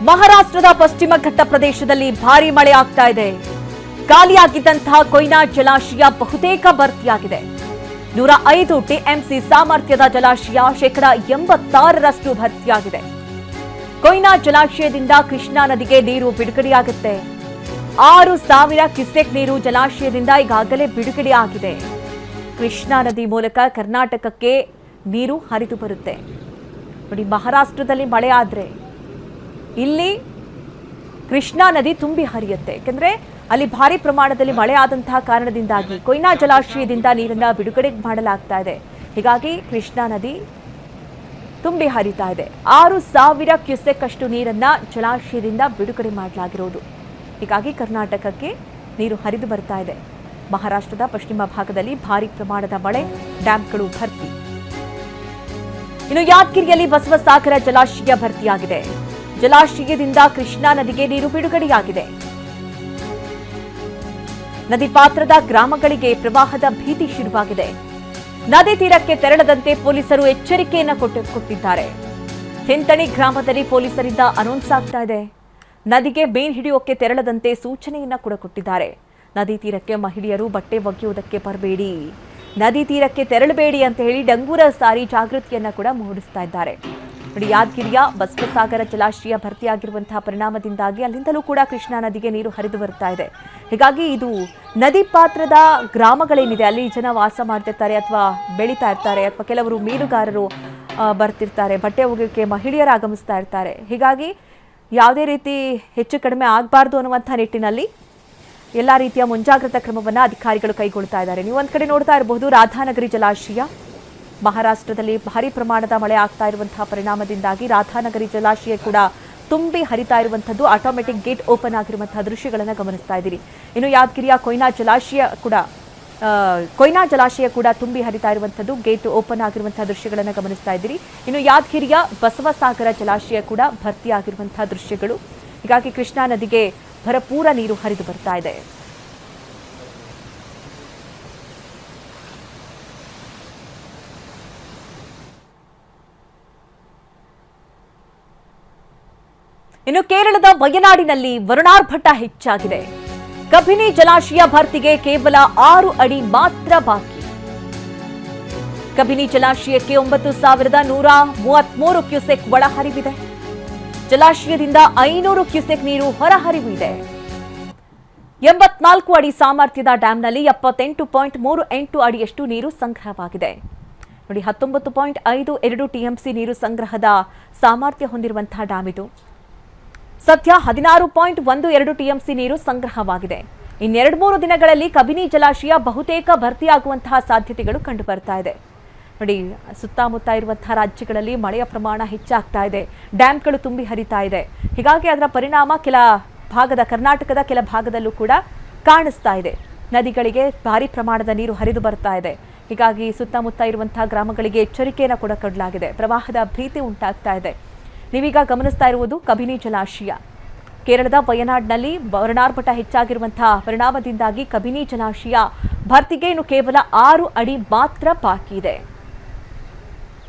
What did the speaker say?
ಮಹಾರಾಷ್ಟ್ರದ ಪಶ್ಚಿಮ ಘಟ್ಟ ಪ್ರದೇಶದಲ್ಲಿ ಭಾರೀ ಮಳೆ ಆಗ್ತಾ ಇದೆ. ಖಾಲಿಯಾಗಿದ್ದಂತಹ ಕೊಯ್ನಾ ಜಲಾಶಯ ಬಹುತೇಕ ಭರ್ತಿಯಾಗಿದೆ. 105 ಟಿಎಂಸಿ ಸಾಮರ್ಥ್ಯದ ಜಲಾಶಯ 86% ಭರ್ತಿಯಾಗಿದೆ. ಕೊಯ್ನಾ ಜಲಾಶಯದಿಂದ ಕೃಷ್ಣಾ ನದಿಗೆ ನೀರು ಬಿಡುಗಡೆಯಾಗುತ್ತೆ. 6000 ಕ್ಯೂಸೆಕ್ ನೀರು ಜಲಾಶಯದಿಂದ ಈಗಾಗಲೇ ಬಿಡುಗಡೆಯಾಗಿದೆ. ಕೃಷ್ಣಾ ನದಿ ಮೂಲಕ ಕರ್ನಾಟಕಕ್ಕೆ ನೀರು ಹರಿದು ಬರುತ್ತೆ. ನೋಡಿ, ಮಹಾರಾಷ್ಟ್ರದಲ್ಲಿ ಮಳೆ ಆದ್ರೆ ಇಲ್ಲಿ ಕೃಷ್ಣಾ ನದಿ ತುಂಬಿ ಹರಿಯುತ್ತೆ. ಯಾಕಂದ್ರೆ ಅಲ್ಲಿ ಭಾರಿ ಪ್ರಮಾಣದಲ್ಲಿ ಮಳೆ ಆದಂತಹ ಕಾರಣದಿಂದಾಗಿ ಕೊಯ್ನಾ ಜಲಾಶಯದಿಂದ ನೀರನ್ನ ಬಿಡುಗಡೆ ಮಾಡಲಾಗ್ತಾ ಇದೆ. ಹೀಗಾಗಿ ಕೃಷ್ಣಾ ನದಿ ತುಂಬಿ ಹರಿತಾ ಇದೆ. 6000 ಕ್ಯೂಸೆಕ್ ಅಷ್ಟು ನೀರನ್ನ ಜಲಾಶಯದಿಂದ ಬಿಡುಗಡೆ ಮಾಡಲಾಗಿರುವುದು. ಹೀಗಾಗಿ ಕರ್ನಾಟಕಕ್ಕೆ ನೀರು ಹರಿದು ಬರ್ತಾ ಇದೆ. ಮಹಾರಾಷ್ಟ್ರದ ಪಶ್ಚಿಮ ಭಾಗದಲ್ಲಿ ಭಾರಿ ಪ್ರಮಾಣದ ಮಳೆ, ಡ್ಯಾಂಗಳು ಭರ್ತಿ. ಇನ್ನು ಯಾದಗಿರಿಯಲ್ಲಿ ಬಸವಸಾಗರ ಜಲಾಶಯ ಭರ್ತಿಯಾಗಿದೆ. ಜಲಾಶಯದಿಂದ ಕೃಷ್ಣಾ ನದಿಗೆ ನೀರು ಬಿಡುಗಡೆಯಾಗಿದೆ. ನದಿ ಪಾತ್ರದ ಗ್ರಾಮಗಳಿಗೆ ಪ್ರವಾಹದ ಭೀತಿ ಶುರುವಾಗಿದೆ. ನದಿ ತೀರಕ್ಕೆ ತೆರಳದಂತೆ ಪೊಲೀಸರು ಎಚ್ಚರಿಕೆಯನ್ನು ಕೊಟ್ಟಿದ್ದಾರೆ. ಹಿಂತಣಿ ಗ್ರಾಮದಲ್ಲಿ ಪೊಲೀಸರಿಂದ ಅನೌನ್ಸ್ ಆಗ್ತಾ ಇದೆ. ನದಿಗೆ ಮೀನು ಹಿಡಿಯೋಕೆ ತೆರಳದಂತೆ ಸೂಚನೆಯನ್ನ ಕೂಡ ಕೊಟ್ಟಿದ್ದಾರೆ. ನದಿ ತೀರಕ್ಕೆ ಮಹಿಳೆಯರು ಬಟ್ಟೆ ಒಗೆಯುವುದಕ್ಕೆ ಬರಬೇಡಿ, ನದಿ ತೀರಕ್ಕೆ ತೆರಳಬೇಡಿ ಅಂತ ಹೇಳಿ ಡಂಗೂರ ಸಾರಿ ಜಾಗೃತಿಯನ್ನ ಕೂಡ ಮೂಡಿಸ್ತಾ ಇದ್ದಾರೆ. ನೋಡಿ, ಯಾದಗಿರಿಯ ಬಸವಸಾಗರ ಜಲಾಶಯ ಭರ್ತಿಯಾಗಿರುವಂತಹ ಪರಿಣಾಮದಿಂದಾಗಿ ಅಲ್ಲಿಂದಲೂ ಕೂಡ ಕೃಷ್ಣಾ ನದಿಗೆ ನೀರು ಹರಿದು ಬರ್ತಾ ಇದೆ. ಹೀಗಾಗಿ ಇದು ನದಿ ಪಾತ್ರದ ಗ್ರಾಮಗಳೇನಿದೆ, ಅಲ್ಲಿ ಜನ ವಾಸ ಮಾಡ್ತಿರ್ತಾರೆ ಅಥವಾ ಬೆಳೀತಾ ಇರ್ತಾರೆ, ಅಥವಾ ಕೆಲವರು ಮೀನುಗಾರರು ಬರ್ತಿರ್ತಾರೆ, ಬಟ್ಟೆ ಒಗೆಯೋಕೆ ಮಹಿಳೆಯರು ಆಗಮಿಸ್ತಾ ಇರ್ತಾರೆ. ಹೀಗಾಗಿ ಯಾವುದೇ ರೀತಿ ಹೆಚ್ಚು ಕಡಿಮೆ ಆಗಬಾರ್ದು ಅನ್ನುವಂಥ ನಿಟ್ಟಿನಲ್ಲಿ ಎಲ್ಲ ರೀತಿಯ ಮುಂಜಾಗ್ರತಾ ಕ್ರಮವನ್ನು ಅಧಿಕಾರಿಗಳು ಕೈಗೊಳ್ತಾ ಇದ್ದಾರೆ. ನೀವು ಒಂದ್ ಕಡೆ ನೋಡ್ತಾ ಇರಬಹುದು, ರಾಧಾನಗರಿ ಜಲಾಶಯ ಮಹಾರಾಷ್ಟ್ರದಲ್ಲಿ ಭಾರಿ ಪ್ರಮಾಣದ ಮಳೆ ಆಗ್ತಾ ಇರುವಂತಹ ಪರಿಣಾಮದಿಂದಾಗಿ ರಾಧಾನಗರಿ ಜಲಾಶಯ ಕೂಡ ತುಂಬಿ ಹರಿತಾ ಇರುವಂತದ್ದು, ಆಟೋಮೆಟಿಕ್ ಗೇಟ್ ಓಪನ್ ಆಗಿರುವಂತಹ ದೃಶ್ಯಗಳನ್ನು ಗಮನಿಸ್ತಾ ಇದ್ದೀರಿ. ಇನ್ನು ಯಾದಗಿರಿಯ ಕೊಯ್ನಾ ಜಲಾಶಯ ಕೂಡ ತುಂಬಿ ಹರಿತಾ ಇರುವಂತದ್ದು, ಗೇಟ್ ಓಪನ್ ಆಗಿರುವಂತಹ ದೃಶ್ಯಗಳನ್ನು ಗಮನಿಸ್ತಾ ಇದ್ದೀರಿ. ಇನ್ನು ಯಾದಗಿರಿಯ ಬಸವಸಾಗರ ಜಲಾಶಯ ಕೂಡ ಭರ್ತಿಯಾಗಿರುವಂತಹ ದೃಶ್ಯಗಳು. ಹೀಗಾಗಿ ಕೃಷ್ಣಾ ನದಿಗೆ ಭರಪೂರ ನೀರು ಹರಿದು ಬರ್ತಾ ಇದೆ. ಇನ್ನು ಕೇರಳದ ವಯನಾಡಿನಲ್ಲಿ ವರುಣಾರ್ಭಟ ಹೆಚ್ಚಾಗಿದೆ. ಕಬಿನಿ ಜಲಾಶಯ ಭರ್ತಿಗೆ ಕೇವಲ 6 ಅಡಿ ಮಾತ್ರ ಬಾಕಿ. ಕಬಿನಿ ಜಲಾಶಯಕ್ಕೆ 9133 ಕ್ಯೂಸೆಕ್ ಒಳಹರಿವಿದೆ. ಜಲಾಶಯದಿಂದ 500 ಕ್ಯೂಸೆಕ್ ನೀರು ಹೊರಹರಿವು ಇದೆ. 84 ಅಡಿ ಸಾಮರ್ಥ್ಯದ ಡ್ಯಾಂನಲ್ಲಿ 78.38 ಅಡಿಯಷ್ಟು ನೀರು ಸಂಗ್ರಹವಾಗಿದೆ. ನೋಡಿ, 19.52 ಟಿಎಂಸಿ ನೀರು ಸಂಗ್ರಹದ ಸಾಮರ್ಥ್ಯ ಹೊಂದಿರುವಂತಹ ಡ್ಯಾಮ್ ಇದು. ಸದ್ಯ 16.12 ಟಿಎಂಸಿ ನೀರು ಸಂಗ್ರಹವಾಗಿದೆ. ಇನ್ನೆರಡು-ಮೂರು ದಿನಗಳಲ್ಲಿ ಕಬಿನಿ ಜಲಾಶಯ ಬಹುತೇಕ ಭರ್ತಿಯಾಗುವಂತಹ ಸಾಧ್ಯತೆಗಳು ಕಂಡು ಬರ್ತಾ ಇದೆ. ನೋಡಿ, ಸುತ್ತಮುತ್ತ ಇರುವಂತಹ ರಾಜ್ಯಗಳಲ್ಲಿ ಮಳೆಯ ಪ್ರಮಾಣ ಹೆಚ್ಚಾಗ್ತಾ ಇದೆ, ಡ್ಯಾಂಗಳು ತುಂಬಿ ಹರಿತಾ ಇದೆ. ಹೀಗಾಗಿ ಅದರ ಪರಿಣಾಮ ಕರ್ನಾಟಕದ ಕೆಲ ಭಾಗದಲ್ಲೂ ಕೂಡ ಕಾಣಿಸ್ತಾ ಇದೆ. ನದಿಗಳಿಗೆ ಭಾರಿ ಪ್ರಮಾಣದ ನೀರು ಹರಿದು ಬರ್ತಾ ಇದೆ. ಹೀಗಾಗಿ ಸುತ್ತಮುತ್ತ ಇರುವಂತಹ ಗ್ರಾಮಗಳಿಗೆ ಎಚ್ಚರಿಕೆಯನ್ನು ಕೂಡ ಕೊಡಲಾಗಿದೆ. ಪ್ರವಾಹದ ಭೀತಿ ಉಂಟಾಗ್ತಾ ಇದೆ. ನೀವೀಗ ಗಮನಿಸ್ತಾ ಇರುವುದು ಕಬಿನಿ ಜಲಾಶಯ. ಕೇರಳದ ವಯನಾಡ್ನಲ್ಲಿ ವರುಣಾರ್ಭಟ ಹೆಚ್ಚಾಗಿರುವಂತಹ ಪರಿಣಾಮದಿಂದಾಗಿ ಕಬಿನಿ ಜಲಾಶಯ ಭರ್ತಿಗೆ ಇನ್ನು ಕೇವಲ 6 ಅಡಿ ಮಾತ್ರ ಬಾಕಿ ಇದೆ.